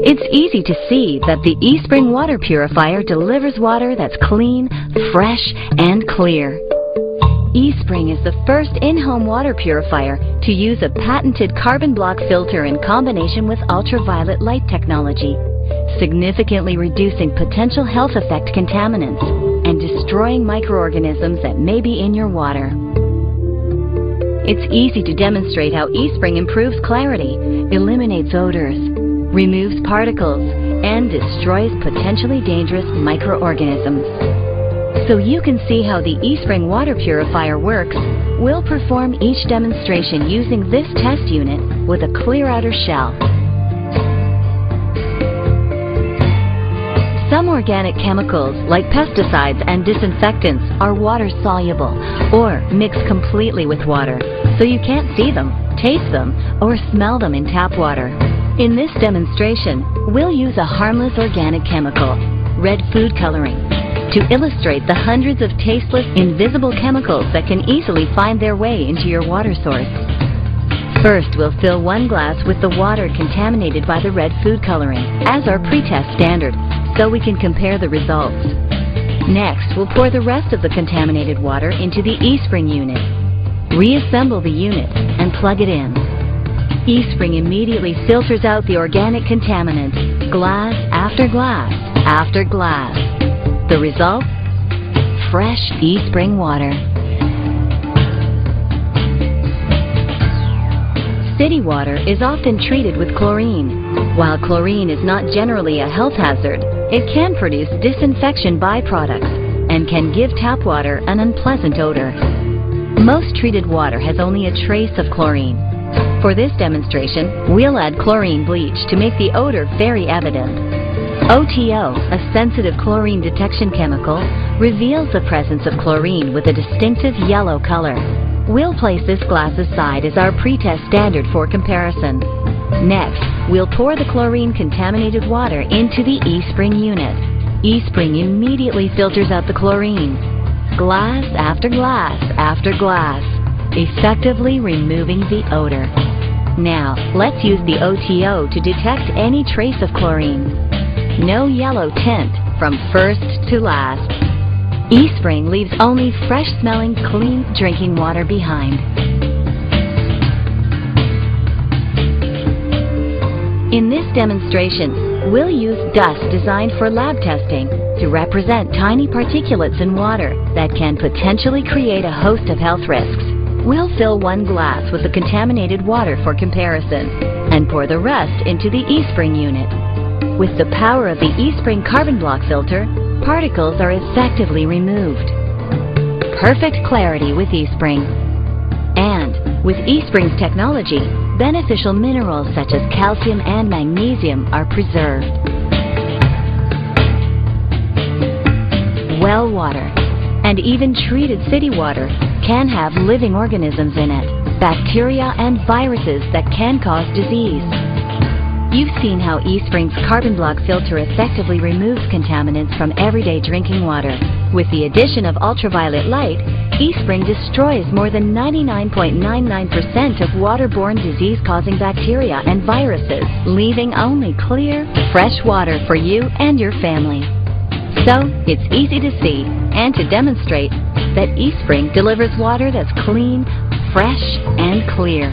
It's easy to see that the eSpring water purifier delivers water that's clean, fresh, and clear. eSpring is the first in-home water purifier to use a patented carbon block filter in combination with ultraviolet light technology, significantly reducing potential health effect contaminants and destroying microorganisms that may be in your water. It's easy to demonstrate how eSpring improves clarity, eliminates odors, removes particles, and destroys potentially dangerous microorganisms. So you can see how the eSpring water purifier works, we'll perform each demonstration using this test unit with a clear outer shell. Some organic chemicals, like pesticides and disinfectants, are water-soluble or mix completely with water, so you can't see them, taste them, or smell them in tap water. In this demonstration, we'll use a harmless organic chemical, red food coloring, to illustrate the hundreds of tasteless, invisible chemicals that can easily find their way into your water source. First, we'll fill 1 glass with the water contaminated by the red food coloring, as our pre-test standard, so we can compare the results. Next, we'll pour the rest of the contaminated water into the eSpring unit. Reassemble the unit and plug it in. eSpring immediately filters out the organic contaminants, glass after glass after glass. The result? Fresh eSpring water. City water is often treated with chlorine. While chlorine is not generally a health hazard, it can produce disinfection byproducts and can give tap water an unpleasant odor. Most treated water has only a trace of chlorine. For this demonstration, we'll add chlorine bleach to make the odor very evident. OTO, a sensitive chlorine detection chemical, reveals the presence of chlorine with a distinctive yellow color. We'll place this glass aside as our pre-test standard for comparison. Next, we'll pour the chlorine-contaminated water into the eSpring unit. eSpring immediately filters out the chlorine, glass after glass after glass, effectively removing the odor. Now, let's use the OTO to detect any trace of chlorine. No yellow tint from first to last. eSpring leaves only fresh-smelling, clean drinking water behind. In this demonstration, we'll use dust designed for lab testing to represent tiny particulates in water that can potentially create a host of health risks. We'll fill 1 glass with the contaminated water for comparison and pour the rest into the eSpring unit. With the power of the eSpring carbon block filter, particles are effectively removed. Perfect clarity with eSpring. And with eSpring's technology, beneficial minerals such as calcium and magnesium are preserved. Well water, and even treated city water, can have living organisms in it, bacteria and viruses that can cause disease. You've seen how eSpring's carbon block filter effectively removes contaminants from everyday drinking water. With the addition of ultraviolet light, eSpring destroys more than 99.99% of waterborne disease-causing bacteria and viruses, leaving only clear, fresh water for you and your family. So, it's easy to see and to demonstrate that eSpring delivers water that's clean, fresh, and clear.